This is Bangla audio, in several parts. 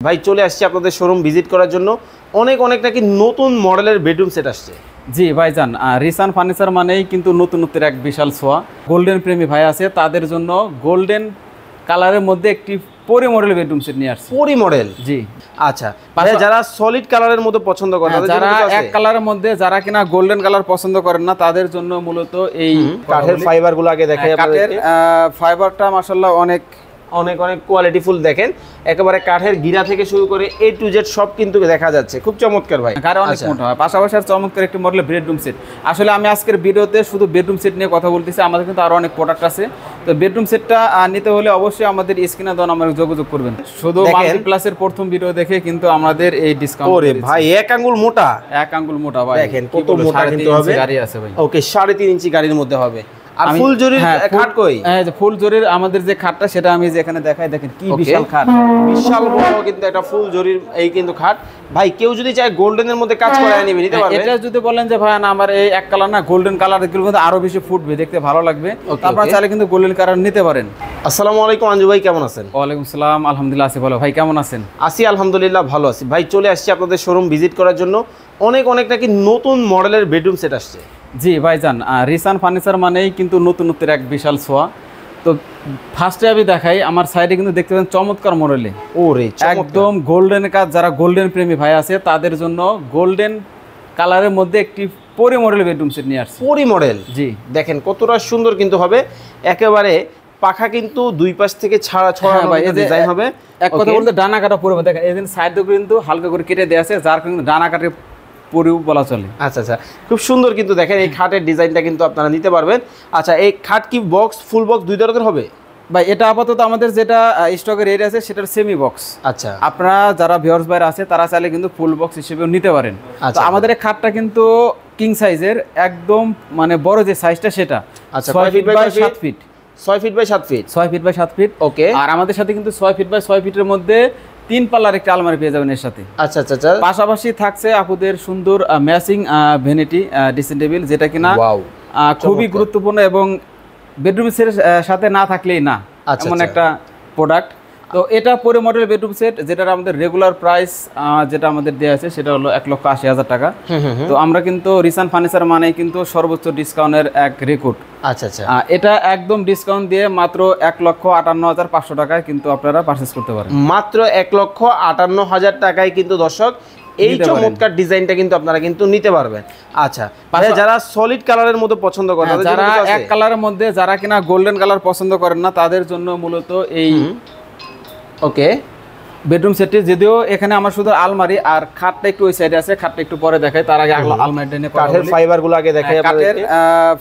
ভাই চলে আসছি আপনাদের শোরুম ভিজিট করার জন্য। অনেক নাকি নতুন মডেলের বেডরুম সেট আসছে। জি ভাইজান, রিসান ফার্নিচার মানেই কিন্তু নতুনত্বের এক বিশাল ছোঁয়া। গোল্ডেন প্রেমী ভাই আছে, তাদের জন্য গোল্ডেন কালারের মধ্যে একটি পরি মডেল বেডরুম সেট নিয়ে আসছে। পরি মডেল? জি। আচ্ছা, যারা সলিড কালারের মধ্যে পছন্দ করে, যারা এক কালারের মধ্যে, যারা কিনা গোল্ডেন কালার পছন্দ করেন না, তাদের জন্য মূলত এই কাঠের ফাইবারগুলো আগে দেখাই। কাঠের ফাইবারটা মাশাআল্লাহ অনেক কোয়ালিটিফুল। দেখেন একেবারে কাঠের গিরা থেকে শুরু করে A to Z সব কিন্তু দেখা যাচ্ছে। খুব চমৎকার ভাই, কারণ অনেক মোটা হয়। পাশাপাশি আর চমৎকার একটি মডেলের বেডরুম সেট। আসলে আমি আজকের ভিডিওতে শুধু বেডরুম সেট নিয়ে কথা বলতেছি, আমাদের কিন্তু আরো অনেক প্রোডাক্ট আছে। তো বেডরুম সেটটা নিতে হলে অবশ্যই আমাদের স্ক্রিনে দেওয়া নম্বরে যোগাযোগ করবেন। শুধু মাল্টিপ্লাসের প্রথম ভিডিও দেখে কিন্তু আমাদের এই ডিসকাউন্ট। ওরে ভাই, এক আঙ্গুল মোটা, এক আঙ্গুল মোটা ভাই। দেখেন কত মোটা কিন্তু হবে। গাড়ি আছে ভাই। ওকে, 3.5 ইঞ্চি গাড়ির মধ্যে হবে। আর ফুল জরির খাট কই? হ্যাঁ, যে ফুল জরির আমাদের যে খাটটা, সেটা আমি যে এখানে দেখাই, দেখেন কি বিশাল খাট, বিশাল বড় কিন্তু একটা ফুল জরির এই কিন্তু খাট। ভাই কেউ যদি চায় গোল্ডেনের মধ্যে কাজ করে নিবে, নিতে পারবে। এটা যদি বলেন যে ভাই না আমার এই এক কালার না, গোল্ডেন কালার এগুলো কিন্তু আরো বেশি ফুটবে, দেখতে ভালো লাগবে, আপনারা চাইলে কিন্তু গোল্ডেন কালার নিতে পারেন। আসসালামু আলাইকুম আঞ্জু ভাই, কেমন আছেন? ওয়ালাইকুম আসসালাম, আলহামদুলিল্লাহ আছি ভালো। ভাই কেমন আছেন? আছি আলহামদুলিল্লাহ ভালো আছি। ভাই চলে আসছি আপনাদের শোরুম ভিজিট করার জন্য। অনেক নাকি নতুন মডেলের বেডরুম সেট আসছে। জি ভাইজান, রিসান ফার্নিচার মানেই কিন্তু নতুনত্বের এক বিশাল ছোঁয়া। তো ফার্স্টে আমি দেখাই, আমার সাইডে কিন্তু দেখতে পাচ্ছেন চমৎকার মডেলে, ওরে একদম গোল্ডেন কাজ। যারা গোল্ডেন প্রেমী ভাই আছে, তাদের জন্য গোল্ডেন কালারের মধ্যে একটি পরি মডেল বেডরুম সেট নিয়ে আসছে। পরি মডেল? জি। দেখেন কতটা সুন্দর কিন্তু হবে। একেবারে পাখা কিন্তু দুই পাশ থেকে ছড়ানো ডিজাইন হবে। এক কথা বলতে ডানা কাটা পরে দেখেন, এই সাইডে কিন্তু হালকা করে কেটে দেওয়া আছে, যার কিন্তু ডানা কাটে পরেও বলা চলে। আচ্ছা, খুব সুন্দর কিন্তু দেখেন এই খাটের ডিজাইনটা কিন্তু আপনারা নিতে পারবেন। আচ্ছা, এই খাট কি বক্স, ফুল বক্স দুই ধরনের হবে? ভাই এটা আপাতত আমাদের যেটা স্টকের রেট আছে সেটার সেমি বক্স। আচ্ছা, আপনারা যারা ভিউয়ার্স বাইরে আছে তারা চাইলে কিন্তু ফুল বক্স হিসেবেও নিতে পারেন। তো আমাদের এই খাটটা কিন্তু কিং সাইজের, একদম মানে বড় যে সাইজটা সেটা। আচ্ছা, 6 feet by 7 feet. 6 feet by 7 feet. 6 feet by 7 feet. Okay. আর আমাদের সাথে কিন্তু 6 ফিট বাই 6 ফিটের মধ্যে 3 পাল্লার একটা আলমারি পেয়ে যাবেন এর সাথে। আচ্ছা। পাশাপাশি থাকছে আপুদের সুন্দর ম্যাচিং ভ্যানিটি ড্রেসিং টেবিল, যেটা কিনা খুবই গুরুত্বপূর্ণ এবং বেডরুম সেটের সাথে না থাকলেই না, এমন একটা প্রোডাক্ট। তো এটা পরে মডেল বেডরুম সেট, যেটার আমাদের রেগুলার প্রাইস যেটা আমাদের দেওয়া আছে সেটা হলো 1,80,000 টাকা। তো আমরা কিন্তু রিসান ফার্নিচার মানে কিন্তু সর্বোচ্চ ডিসকাউন্টের এক রেকর্ড। আচ্ছা, এটা একদম ডিসকাউন্ট দিয়ে মাত্র 1,58,500 টাকায় কিন্তু আপনারা পারচেজ করতে পারেন। মাত্র 1,58,000 টাকায় কিন্তু দর্শক এই চমৎকার ডিজাইনটা কিন্তু আপনারা কিন্তু নিতে পারবেন। আচ্ছা, যারা সলিড কালারের মধ্যে পছন্দ করেন, যারা এক কালারের মধ্যে, যারা কিনা গোল্ডেন কালার পছন্দ করেন না, তাদের জন্য মূলত এই ওকে বেডরুম সেটটি। যদিও এখানে আমার শুধু আলমারি আর খাটটা একটু ওই সাইডে আছে, খাটটা একটু পরে দেখাই, তার আগে আলমারিটা নিয়ে কাঠের ফাইবারগুলো আগে দেখাই। কাঠের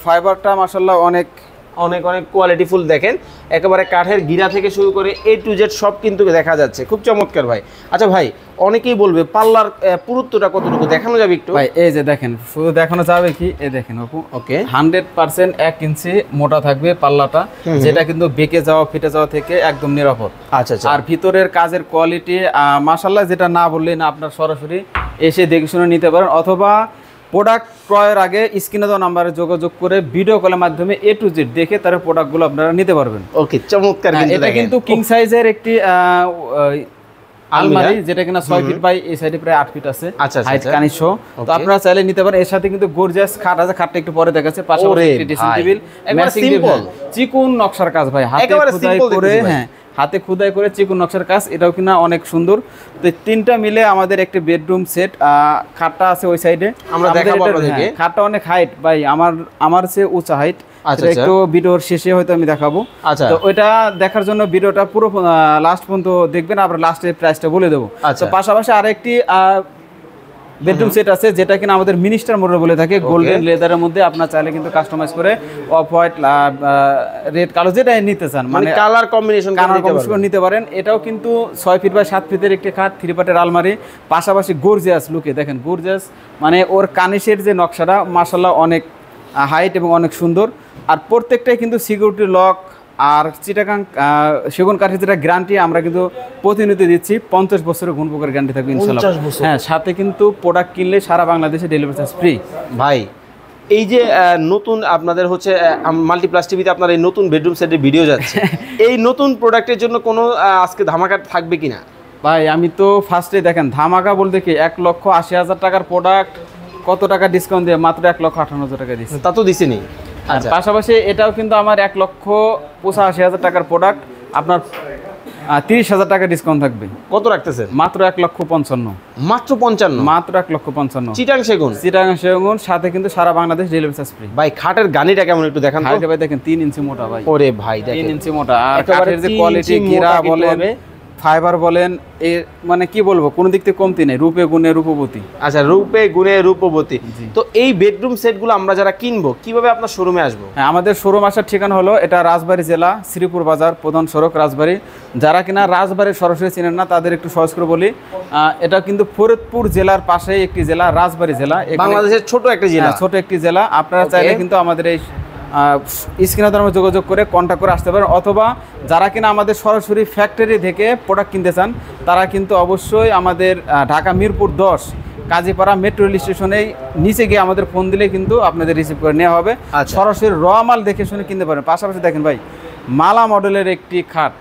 ফাইবারটা মাশাআল্লাহ অনেক কোয়ালিটিফুল। দেখেন একেবারে কাঠের গিরা থেকে শুরু করে A to Z সব কিন্তু দেখা যাচ্ছে। খুব চমৎকার ভাই। আচ্ছা ভাই, অনেকেই বলবে পাল্লার পুরুত্বটা কতটুকু দেখানো যাবে একটু? ভাই এই যে দেখেন, শুধু দেখানো যাবে কি, এই দেখেন আপু, ওকে 100% 1 ইঞ্চি মোটা থাকবে পাল্লাটা, যেটা কিন্তু বেঁকে যাওয়া ফেটে যাওয়া থেকে একদম নিরাপদ। আচ্ছা। আর ভিতরের কাজের কোয়ালিটি মাশাআল্লাহ, যেটা না বললেই না, আপনার সরাসরি এসে দেখে শুনে নিতে পারেন, অথবা প্রোডাক্ট ক্রয়ের আগে স্ক্রিনে দেওয়া নাম্বারে যোগাযোগ করে ভিডিও কলের মাধ্যমে A to Z দেখে তার প্রোডাক্টগুলো আপনারা নিতে পারবেন। ওকে, চমৎকার। এটা কিন্তু কিং সাইজের একটি আলমারি, যেটা কিনা 6 ফিট বাই এই সাইডে প্রায় 8 ফিট আছে হাইট কানিশ। তো আপনারা চাইলে নিতে পারেন। এর সাথে কিন্তু গর্জিয়াস খাট আছে, খাটটা একটু পরে দেখাচ্ছে, পাশাপাশি একটি ড্রেসিং টেবিল, ম্যাচিং টেবিল, চিকন নকশার কাজ ভাই, হাতে খোদাই করে, হাতে খোদাই করে চিকন নকশার কাজ, এটাও কিনা অনেক সুন্দর। তো তিনটা মিলে আমাদের একটা বেডরুম সেট। খাটটা আছে ওই সাইডে, আমরা দেখাবো আপনাদেরকে। খাটটা অনেক হাইট ভাই, আমার চেয়ে উঁচা হাইট। আচ্ছা, একটু ভিডিওর শেষে হয়তো আমি দেখাবো। আচ্ছা, তো ওইটা দেখার জন্য ভিডিওটা পুরো লাস্ট পর্যন্ত দেখবেন, আমরা লাস্টে প্রাইসটা বলে দেবো। তো পাশাপাশি আরেকটি বেডরুম সেট আছে, যেটা কিনা আমাদের মিনিস্টার মডেল বলে থাকে, গোল্ডেন লেদারের মধ্যে। আপনার চাইলে কিন্তু কাস্টমাইজ করে অফ হোয়াইট, রেড, কালো যেটা নিতে চান, মানে কালার কম্বিনেশন নিতে পারেন। এটাও কিন্তু 6 ফিট বাই 7 ফিটের একটি খাট, 3 পার্টের আলমারি, পাশাপাশি গর্জিয়াস লুকে। দেখেন গর্জিয়াস, মানে ওর কানিশের যে নকশাটা মাশাআল্লাহ অনেক হাইট এবং অনেক সুন্দর। আর প্রত্যেকটাই কিন্তু সিকিউরিটি লক আর চিটাগাং সেগুন কাঠের যেটা গ্যারান্টি আমরা কিন্তু প্রতিনিয়ত দিচ্ছি, 50 বছরের গুণপোকার গ্যারান্টি থাকবে ইনশাআল্লাহ। হ্যাঁ, সাথে কিন্তু প্রোডাক্ট কিনলে সারা বাংলাদেশে ডেলিভারি চার্জ ফ্রি। ভাই এই যে নতুন আপনাদের হচ্ছে মাল্টিপ্লাস টিভিতে আপনার এই নতুন বেডরুম সেটের ভিডিও যাচ্ছে, এই নতুন প্রোডাক্টের জন্য কোনো আজকে ধামাকা থাকবে কিনা? ভাই আমি তো ফার্স্টে দেখেন ধামাকা বলতে কি 1,80,000 টাকার প্রোডাক্ট কত টাকা ডিসকাউন্ট দিয়ে মাত্র 1,58,000 টাকা দিচ্ছি। তা তো দিছেনি। আর পাশাপাশি এটাও কিন্তু আমার 1,85,000 টাকার প্রোডাক্ট আপনার 30,000 টাকা ডিসকাউন্ট থাকবে। কত রাখতেছেন? মাত্র 1,55,000। মাত্র 55? মাত্র 1,55,000। চিটাং সেগুন? চিটাং সেগুন, সাথে কিন্তু সারা বাংলাদেশ ডেলিভারি চার্জ ফ্রি। ভাই খাটের গানিটা কেমন একটু দেখান তো। হাইটে ভাই দেখেন 3 ইঞ্চি মোটা ভাই। ওরে ভাই দেখেন 3 ইঞ্চি মোটা। আর একেবারে কাঠের যে 3 কোয়ালিটি ইঞ্চি গিরা মোটা কিন্তু বলেন হবে। ফাইবার বলেন, এর মানে কি বলবো, কোনো দিক থেকে কমতি নেই, রূপে গুণে রূপবতী। আচ্ছা, রূপে গুণে রূপবতী। তো এই বেডরুম সেটগুলো আমরা যারা কিনবো কিভাবে আপনার শোরুমে আসবো? হ্যাঁ, আমাদের শোরুম আসার ঠিকানা হলো এটা রাজবাড়ী জেলা, শ্রীপুর বাজার, প্রধান সড়ক রাজবাড়ী। যারা কিনা রাজবাড়ী সরাসরি চিনেন না তাদের একটু সহজ করে বলি, এটা কিন্তু ফরিদপুর জেলার পাশেই একটি জেলা, রাজবাড়ী জেলা। বাংলাদেশের ছোট একটা জেলা। ছোট একটি জেলা। আপনারা চাইলে কিন্তু আমাদের এই স্ক্রিনে দ্বারা যোগাযোগ করে কন্ট্যাক্ট করে আসতে পারেন, অথবা যারা কিনা আমাদের সরাসরি ফ্যাক্টরি থেকে প্রোডাক্ট কিনতে চান তারা কিন্তু অবশ্যই আমাদের ঢাকা মিরপুর 10 কাজীপাড়া মেট্রো রেল স্টেশনের নিচে গিয়ে আমাদের ফোন দিলে কিন্তু আপনাদের রিসিভ করে নেওয়া হবে। সরাসরি র মাল দেখে শুনে কিনতে পারেন। পাশাপাশি দেখেন ভাই, মালা মডেলের একটি খাট,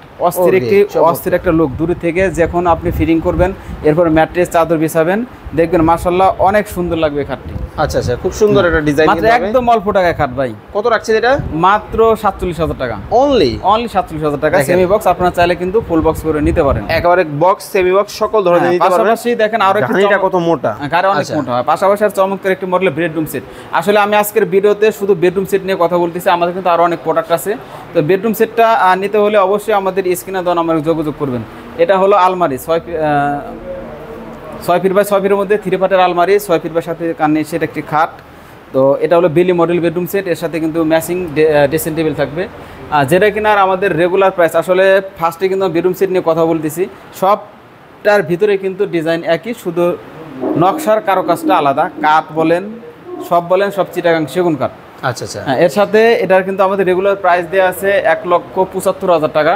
অস্থির একটা লুক। দূরে থেকে যখন আপনি ফিটিং করবেন, এরপর ম্যাট্রেস চাদর বিছাবেন, দেখবেন মাশাআল্লাহ অনেক সুন্দর লাগবে খাটটি। আচ্ছা আচ্ছা, খুব সুন্দর একটা ডিজাইন। মাত্র একদম অল্প টাকায় খাট ভাই। কত রাখছেন এটা? মাত্র 47,000 টাকা। অনলি 47,000 টাকা। সেমি বক্স আপনারা চাইলে কিন্তু ফুল বক্স করে নিতে পারেন। একেবারে বক্স সেমি বক্স সকল ধরনের নিতে পারবেন। পাশাপাশি দেখেন আরো একটু গাড়িটা কত মোটা, গাড়ি অনেক মোটা হয়। পাশাপাশি আর চমৎকার একটি মডেলের বেডরুম সেট। আসলে আমি আজকের ভিডিওতে শুধু বেডরুম সেট নিয়ে কথা বলতেছি, আমাদের কিন্তু আরো অনেক প্রোডাক্ট আছে। তো বেডরুম সেটটা নিতে হলে অবশ্যই আমাদের স্ক্রিনে দেওয়া নম্বরে যোগাযোগ করবেন। এটা হলো আলমারি 6 ফিট বাই 6 ফিটের মধ্যে 3 পাটের আলমারি, 6 ফিট বাই 7 ফিটের কানে সেট একটি খাট। তো এটা হলো বেলি মডেল বেডরুম সেট, এর সাথে কিন্তু ম্যাচিং ড্রেসিং টেবিল থাকবে, যেটা কিনা আমাদের রেগুলার প্রাইস। আসলে ফার্স্টে কিন্তু বেডরুম সেট নিয়ে কথা বলতেছি, সবটার ভিতরে কিন্তু ডিজাইন একই, শুধু নকশার কারুকাজটা আলাদা। কাঠ বলেন সব চিটাগাং সেগুন কাঠ। আচ্ছা আচ্ছা, এর সাথে এটার কিন্তু আমাদের রেগুলার প্রাইস দেওয়া আছে 1,75,000 টাকা।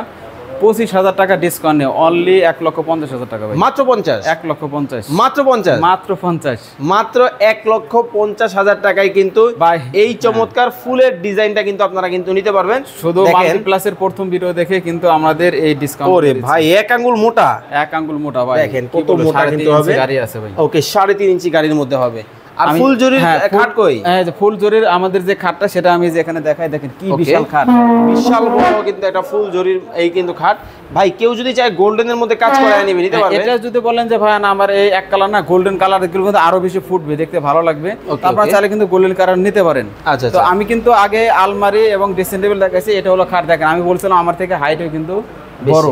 25,000 টাকা ডিসকাউন্ট নিয়ে অনলি 1,50,000 টাকা ভাই। মাত্র 50? 1,50,000। মাত্র 50? মাত্র 50। মাত্র 1,50,000 টাকায় কিন্তু ভাই এই চমৎকার ফুলের ডিজাইনটা কিন্তু আপনারা কিন্তু নিতে পারবেন। শুধু মাল্টিপ্লাসের প্রথম ভিডিও দেখে কিন্তু আমাদের এই ডিসকাউন্ট। ওরে ভাই, এক আঙ্গুল মোটা, এক আঙ্গুল মোটা ভাই। দেখেন কত মোটা কিন্তু হবে। গাড়ি আছে ভাই। ওকে, 3.5 ইঞ্চি গাড়ির মধ্যে হবে। আর ফুল জরির খাট কই? হ্যাঁ, যে ফুল জরির আমাদের যে খাটটা সেটা আমি যে এখানে দেখাই, দেখেন কি বিশাল খাট, বিশাল বড় কিন্তু একটা ফুল জরির এই কিন্তু খাট। ভাই কেউ যদি চায় গোল্ডেনের মধ্যে কাজ করায় নিবে, নিতে পারবে। এটা যদি বলেন যে ভাই না আমার এই এক কালার না, গোল্ডেন কালার এগুলো কিন্তু আরো বেশি ফুটবে, দেখতে ভালো লাগবে, আপনারা চাইলে কিন্তু গোল্ডেন কালার নিতে পারেন। আচ্ছা, তো আমি কিন্তু আগে আলমারি এবং ড্রেসিং টেবিল দেখাইছি, এটা হলো খাট। দেখেন আমি বলছিলাম আমার থেকে হাইটও কিন্তু বড়,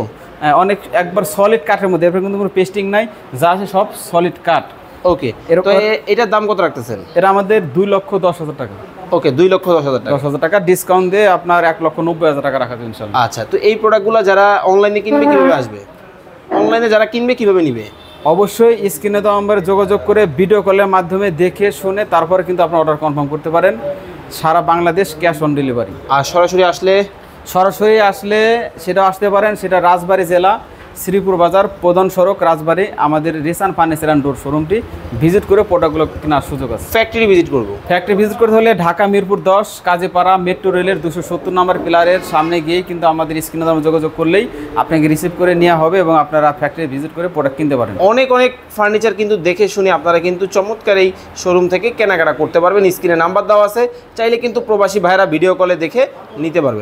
অনেক একবার সলিড কাঠের মধ্যে, এরপর কিন্তু কোনো পেস্টিং নাই, যা আছে সব সলিড কাঠ। ওকে, তো এটার দাম কত রাখতেছেন? এটা আমাদের 2,10,000 টাকা। ওকে, 2,10,000 টাকা। 10,000 টাকা ডিসকাউন্ট দিয়ে আপনার 1,90,000 টাকা রাখা যাবে ইনশাআল্লাহ। আচ্ছা, তো এই প্রোডাক্টগুলো যারা অনলাইনে কিনবে কিভাবে আসবে? অনলাইনে যারা কিনবে কিভাবে নিবে? অবশ্যই স্ক্রিনে তো নম্বরে যোগাযোগ করে ভিডিও কলের মাধ্যমে দেখে শুনে তারপরে কিন্তু আপনার অর্ডার কনফার্ম করতে পারেন। সারা বাংলাদেশ ক্যাশ অন ডেলিভারি। আর সরাসরি আসলে সেটা আসতে পারেন, সেটা রাজবাড়ী জেলা, শ্রীপুর বাজার, প্রধান সড়ক রাজবাড়ী। আমাদের রিসান ফার্নিচার অ্যান্ড ডোর শোরুমটি ভিজিট করে প্রোডাক্টগুলো কেনার সুযোগ আছে। ফ্যাক্টরি ভিজিট করব? ফ্যাক্টরি ভিজিট করতে হলে ঢাকা মিরপুর 10 কাজীপাড়া মেট্রো রেলের 270 নম্বর পিলারের সামনে গিয়ে কিন্তু আমাদের স্ক্রিনে দামে যোগাযোগ করলেই আপনাকে রিসিভ করে নেওয়া হবে এবং আপনারা ফ্যাক্টরি ভিজিট করে প্রোডাক্ট কিনতে পারেন। অনেক ফার্নিচার কিন্তু দেখে শুনে আপনারা কিন্তু চমৎকার এই শোরুম থেকে কেনাকাটা করতে পারবেন। স্ক্রিনে নাম্বার দেওয়া আছে, চাইলে কিন্তু প্রবাসী ভাইরা ভিডিও কলে দেখে নিতে পারবেন।